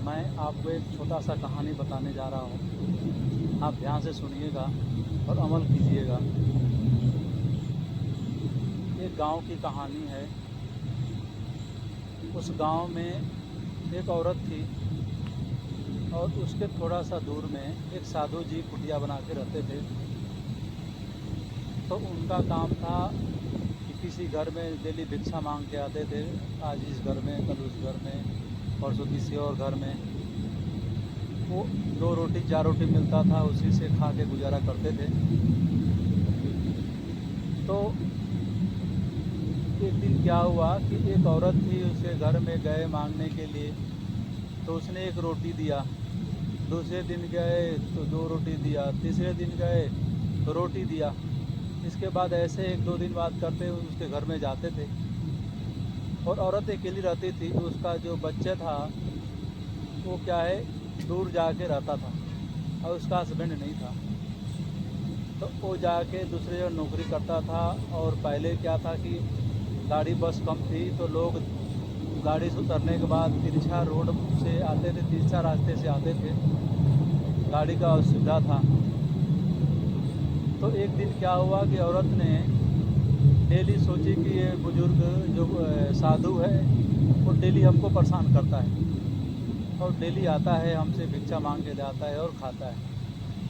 मैं आपको एक छोटा सा कहानी बताने जा रहा हूँ। आप ध्यान से सुनिएगा और अमल कीजिएगा। एक गांव की कहानी है। उस गांव में एक औरत थी और उसके थोड़ा सा दूर में एक साधु जी कुटिया बना के रहते थे। तो उनका काम था कि किसी घर में डेली भिक्षा मांग के आते थे। आज इस घर में, कल उस घर में, परसों किसी और घर में। वो 2 रोटी 4 रोटी मिलता था, उसी से खा के गुजारा करते थे। तो एक दिन क्या हुआ कि एक औरत थी, उसके घर में गए मांगने के लिए। तो उसने 1 रोटी दिया। दूसरे दिन गए तो 2 रोटी दिया। तीसरे दिन गए तो रोटी दिया। इसके बाद ऐसे 1-2 दिन बाद करते उसके घर में जाते थे। और औरत अकेली रहती थी। उसका जो बच्चा था वो क्या है, दूर जाके रहता था और उसका हस्बैंड नहीं था। तो वो जाके दूसरे जगह नौकरी करता था। और पहले क्या था कि गाड़ी बस कम थी, तो लोग गाड़ी से उतरने के बाद तिरछा रोड से आते थे, तिरछा रास्ते से आते थे। गाड़ी का असुविधा था। तो एक दिन क्या हुआ कि औरत ने डेली सोची कि ये बुजुर्ग जो साधु है वो डेली हमको परेशान करता है और डेली आता है, हमसे भिक्षा मांग के जाता है और खाता है।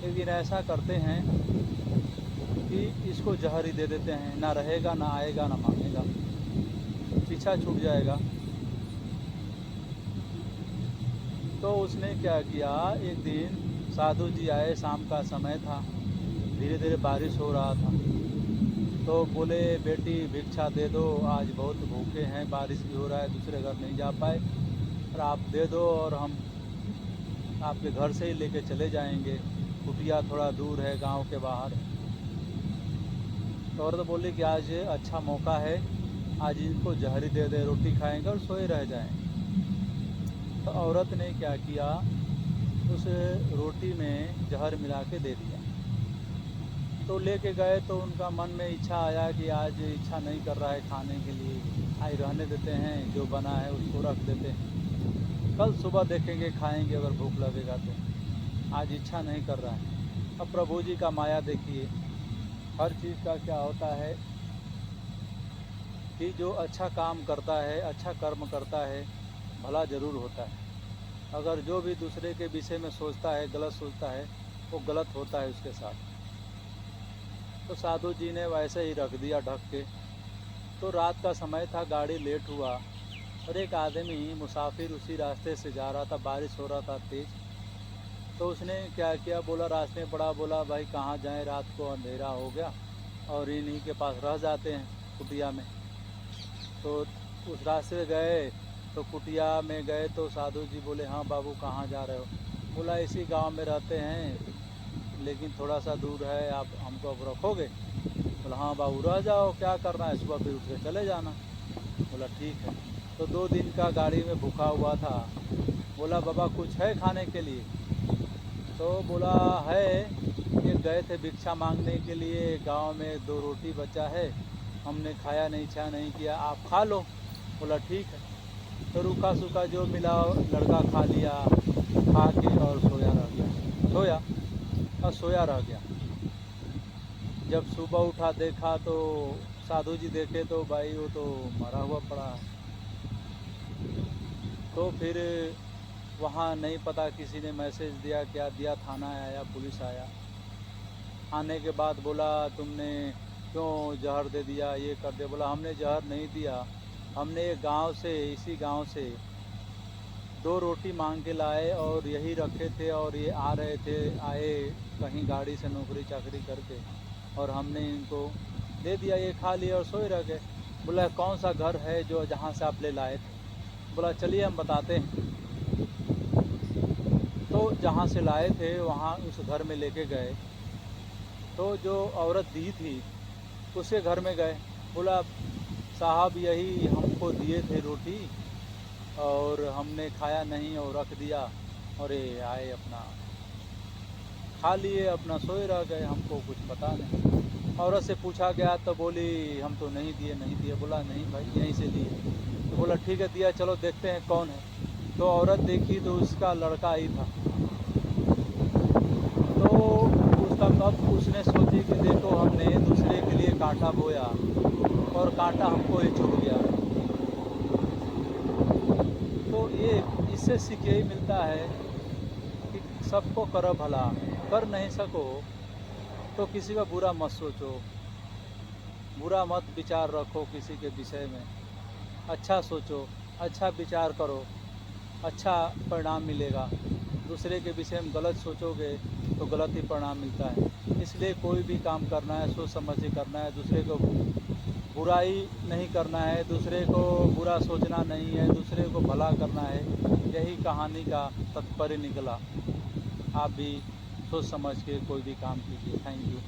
एक दिन ऐसा करते हैं कि इसको जहर ही दे देते हैं, ना रहेगा, ना आएगा, ना मांगेगा, पीछा छूट जाएगा। तो उसने क्या किया, एक दिन साधु जी आए, शाम का समय था, धीरे धीरे बारिश हो रहा था। तो बोले, बेटी भिक्षा दे दो, आज बहुत भूखे हैं, बारिश भी हो रहा है, दूसरे घर नहीं जा पाए, और आप दे दो और हम आपके घर से ही लेके चले जाएंगे। कुटिया थोड़ा दूर है, गांव के बाहर। तो औरत बोली कि आज अच्छा मौका है, आज इनको जहरी दे दे, रोटी खाएंगे और सोए रह जाएंगे। तो औरत ने क्या किया, उस रोटी में जहर मिला के दे दिया। तो लेके गए तो उनका मन में इच्छा आया कि आज इच्छा नहीं कर रहा है खाने के लिए, आज रहने देते हैं, जो बना है उसको रख देते हैं, कल सुबह देखेंगे खाएंगे अगर भूख लगेगा तो। आज इच्छा नहीं कर रहा है। अब प्रभु जी का माया देखिए, हर चीज़ का क्या होता है कि जो अच्छा काम करता है, अच्छा कर्म करता है, भला ज़रूर होता है। अगर जो भी दूसरे के विषय में सोचता है, गलत सोचता है, वो गलत होता है उसके साथ। तो साधु जी ने वैसे ही रख दिया ढक के। तो रात का समय था, गाड़ी लेट हुआ और एक आदमी मुसाफिर उसी रास्ते से जा रहा था, बारिश हो रहा था तेज़। तो उसने क्या किया, बोला रास्ते में पड़ा, बोला भाई कहाँ जाएं, रात को अंधेरा हो गया और इन्हीं के पास रह जाते हैं कुटिया में। तो उस रास्ते से गए, तो कुटिया में गए तो साधु जी बोले, हाँ बाबू कहाँ जा रहे हो? बोला इसी गांव में रहते हैं, लेकिन थोड़ा सा दूर है, आप हमको अब रखोगे? बोला हाँ बाबू रह जाओ, क्या करना है, सुबह फिर उठ के चले जाना। बोला ठीक है। तो 2 दिन का गाड़ी में भूखा हुआ था। बोला बाबा कुछ है खाने के लिए? तो बोला है, ये गए थे भिक्षा मांगने के लिए, गांव में 2 रोटी बचा है, हमने खाया नहीं, इच्छा नहीं किया, आप खा लो। बोला ठीक है। तो रूखा सूखा जो मिला लड़का खा लिया, खा के और सोया रह गया, सोया और सोया रह गया। जब सुबह उठा देखा तो साधु जी देखे तो भाई वो तो मरा हुआ पड़ा है। तो फिर वहाँ नहीं पता, किसी ने मैसेज दिया, क्या दिया, थाना आया, पुलिस आया। आने के बाद बोला तुमने क्यों जहर दे दिया, ये कर दिया? बोला हमने जहर नहीं दिया, हमने एक गांव से, इसी गांव से 2 रोटी मांग के लाए और यही रखे थे, और ये आ रहे थे, आए कहीं गाड़ी से नौकरी चाकरी करके, और हमने इनको दे दिया, ये खा लिया और सोए रह गए। बोला कौन सा घर है जो जहाँ से आप ले लाए थे? बोला चलिए हम बताते हैं। तो जहाँ से लाए थे वहाँ उस घर में लेके गए। तो जो औरत दी थी उसके घर में गए। बोला साहब यही हमको दिए थे रोटी और हमने खाया नहीं और रख दिया, और ये आए अपना खा लिए, अपना सोए रह गए, हमको कुछ पता नहीं। औरत से पूछा गया तो बोली हम तो नहीं दिए, नहीं दिए। बोला नहीं भाई यहीं से लिए। तो बोला ठीक है दिया, चलो देखते हैं कौन है। तो औरत देखी तो उसका लड़का ही था। तो उसका कब उसने सोची कि देखो हमने दूसरे के लिए कांटा बोया और कांटा हमको ही चुभ गया। तो ये इससे सीख यही मिलता है कि सबको करो भला, कर नहीं सको तो किसी का बुरा मत सोचो, बुरा मत विचार रखो किसी के विषय में, अच्छा सोचो, अच्छा विचार करो, अच्छा परिणाम मिलेगा। दूसरे के विषय में गलत सोचोगे तो गलत ही परिणाम मिलता है। इसलिए कोई भी काम करना है सोच समझ के करना है, दूसरे को बुराई नहीं करना है, दूसरे को बुरा सोचना नहीं है, दूसरे को भला करना है। यही कहानी का तात्पर्य निकला। आप भी सोच समझ के कोई भी काम कीजिए। Thank you.